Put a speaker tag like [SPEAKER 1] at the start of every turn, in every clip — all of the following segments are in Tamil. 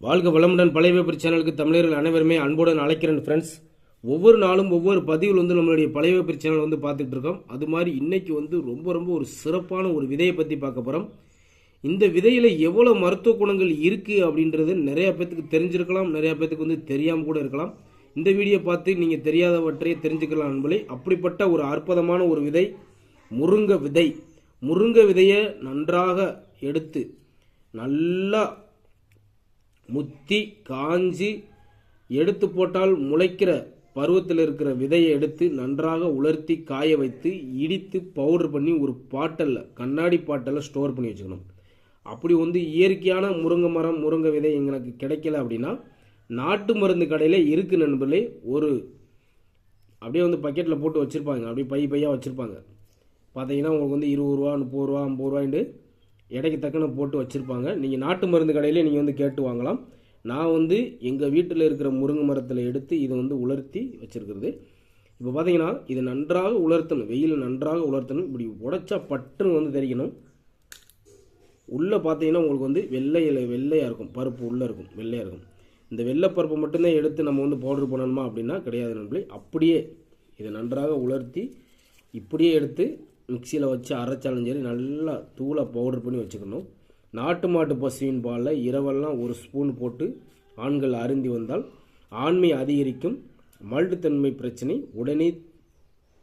[SPEAKER 1] வாழ்க வளமுடன் பழைய பேப்பர் சேனலுக்கு தமிழர்கள் அனைவருமே அன்புடன் அழைக்கிறேன் ஃப்ரெண்ட்ஸ். ஒவ்வொரு நாளும் ஒவ்வொரு பதிவில் நம்மளுடைய பழைய பேப்பர் சேனல் பார்த்துட்டு இருக்கோம். அது மாதிரி இன்னைக்கு ரொம்ப ரொம்ப ஒரு சிறப்பான ஒரு விதையை பற்றி பார்க்க போகிறோம். இந்த விதையில் எவ்வளோ மருத்துவ குணங்கள் இருக்குது அப்படின்றது நிறையா பேத்துக்கு தெரிஞ்சிருக்கலாம், நிறையா பேத்துக்கு தெரியாமல் கூட இருக்கலாம். இந்த வீடியோ பார்த்து நீங்கள் தெரியாதவற்றையே தெரிஞ்சுக்கலாம் நண்பர்களே. அப்படிப்பட்ட ஒரு அற்புதமான ஒரு விதை முருங்கை விதை. முருங்கை விதையை நன்றாக எடுத்து நல்லா முத்தி காஞ்சி எடுத்து போட்டால் முளைக்கிற பருவத்தில் இருக்கிற விதையை எடுத்து நன்றாக உலர்த்தி காய வைத்து இடித்து பவுடர் பண்ணி ஒரு பாட்டலில் கண்ணாடி பாட்டலில் ஸ்டோர் பண்ணி வச்சுக்கணும். அப்படி இயற்கையான முருங்கை மரம் முருங்கை விதை எங்களுக்கு கிடைக்கல அப்படின்னா நாட்டு மருந்து கடையில் இருக்கு நண்பர்களே. ஒரு அப்படியே பக்கெட்டில் போட்டு வச்சுருப்பாங்க, அப்படியே பையாக வச்சுருப்பாங்க. பார்த்தீங்கன்னா உங்களுக்கு 20 ரூபா 30 ரூபா 50 ரூபாய்ண்டு எடைக்கு தக்கன போட்டு வச்சுருப்பாங்க. நீங்கள் நாட்டு மருந்து கடையிலே நீங்கள் கேட்டு வாங்கலாம். நான் எங்கள் வீட்டில் இருக்கிற முருங்கை மரத்தில் எடுத்து இதை உலர்த்தி வச்சுருக்கிறது. இப்போ பார்த்தீங்கன்னா இதை நன்றாக உலர்த்தணும், வெயில் நன்றாக உலர்த்தணும். இப்படி உடைச்சா பட்டுன்னு தெரிக்கணும். உள்ளே பார்த்தீங்கன்னா உங்களுக்கு வெள்ளையாக இருக்கும், பருப்பு உள்ளே இருக்கும், வெள்ளையாக இருக்கும். இந்த வெள்ளை பருப்பை மட்டும்தான் எடுத்து நம்ம பவுடர் பண்ணணுமா அப்படின்னா கிடையாது நண்பர்களே. அப்படியே இதை நன்றாக உலர்த்தி இப்படியே எடுத்து மிக்சியில் வச்சு அரைச்சாலும் சரி நல்லா தூளை பவுடர் பண்ணி வச்சுக்கணும். நாட்டு மாட்டு பசுவின் பாலில் இரவெல்லாம் 1 ஸ்பூன் போட்டு ஆண்கள் அருந்தி வந்தால் ஆண்மை அதிகரிக்கும். மல்டுத்தன்மை பிரச்சனை உடனே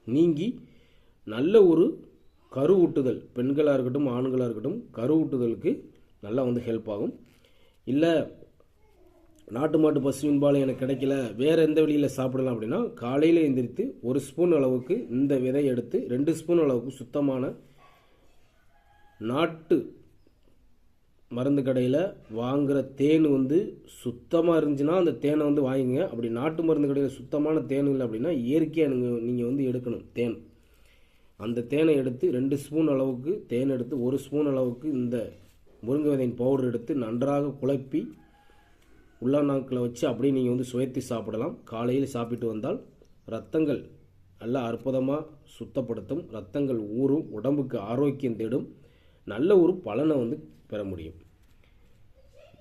[SPEAKER 1] நீங்கி நல்ல ஒரு கருவூட்டுதல், பெண்களாக இருக்கட்டும் ஆண்களாக இருக்கட்டும், கருவூட்டுதலுக்கு நல்லா ஹெல்ப் ஆகும். இல்லை நாட்டு மாட்டு பசுவின் பால் எனக்கு கிடைக்கல, வேறு எந்த வழியில் சாப்பிடலாம் அப்படின்னா காலையில் எந்திரித்து 1 ஸ்பூன் அளவுக்கு இந்த விதை எடுத்து 2 ஸ்பூன் அளவுக்கு சுத்தமான நாட்டு மருந்து கடையில் வாங்குகிற தேன் சுத்தமாக இருந்துச்சுன்னா அந்த தேனை வாங்கிங்க. அப்படி நாட்டு மருந்து கடையில் சுத்தமான தேன் இல்லை அப்படின்னா இயற்கையாக நீங்கள் எடுக்கணும் தேன். அந்த தேனை எடுத்து 2 ஸ்பூன் அளவுக்கு தேன் எடுத்து 1 ஸ்பூன் அளவுக்கு இந்த முருங்கை விதையின் பவுடர் எடுத்து நன்றாக குழப்பி உள்ளாநாக்கில் வச்சு அப்படியே நீங்கள் சுவைத்து சாப்பிடலாம். காலையில் சாப்பிட்டு வந்தால் ரத்தங்கள் நல்லா அற்புதமாக சுத்தப்படுத்தும், ரத்தங்கள் ஊறும், உடம்புக்கு ஆரோக்கியம் தேடும், நல்ல ஒரு பலனை பெற முடியும்.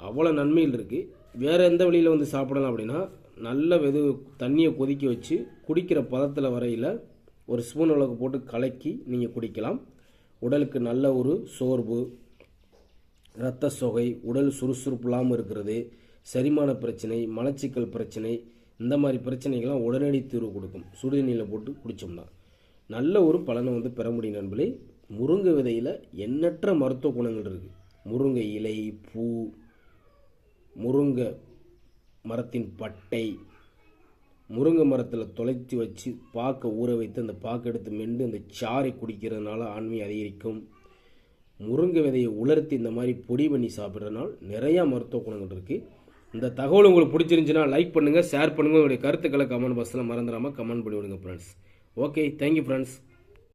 [SPEAKER 1] அவ்வளோ நன்மைகள் இருக்குது. வேறு எந்த வழியில் சாப்பிடலாம் அப்படின்னா நல்ல தண்ணியை கொதிக்க வச்சு குடிக்கிற பதத்தில் வரையில் 1 ஸ்பூன் அளவுக்கு போட்டு கலக்கி நீங்கள் குடிக்கலாம். உடலுக்கு நல்ல ஒரு சோர்வு, இரத்த சொகை, உடல் சுறுசுறுப்பு இல்லாமல் இருக்கிறது, செரிமான பிரச்சனை, மலச்சிக்கல் பிரச்சனை, இந்த மாதிரி பிரச்சனைகள்லாம் உடனடி தீர்வு கொடுக்கும். சுடுதண்ணியில் போட்டு குடித்தோம்னா நல்ல ஒரு பலனை பெற முடியும் நண்பர்களே. முருங்கை விதையில் எண்ணற்ற மருத்துவ குணங்கள் இருக்குது. முருங்கை இலை, பூ, முருங்கை மரத்தின் பட்டை, முருங்கை மரத்தில் தொலைச்சி வச்சு பாக்கை ஊற வைத்து அந்த பாக்கை எடுத்து மென்று அந்த சாறை குடிக்கிறதுனால ஆண்மை அதிகரிக்கும். முருங்கை விதையை உலர்த்தி இந்த மாதிரி பொடி பண்ணி சாப்பிட்றதுனால நிறையா மருத்துவ குணங்கள் இருக்குது. இந்த தகவல் உங்களுக்கு பிடிச்சிருந்துச்சுன்னா லைக் பண்ணுங்கள், ஷேர் பண்ணுங்கள். உங்களுடைய கருத்துக்களை கமெண்ட் பாக்ஸில் மறந்துடாமல் கமெண்ட் பண்ணி விடுங்க ஃப்ரெண்ட்ஸ். Okay, thank you friends.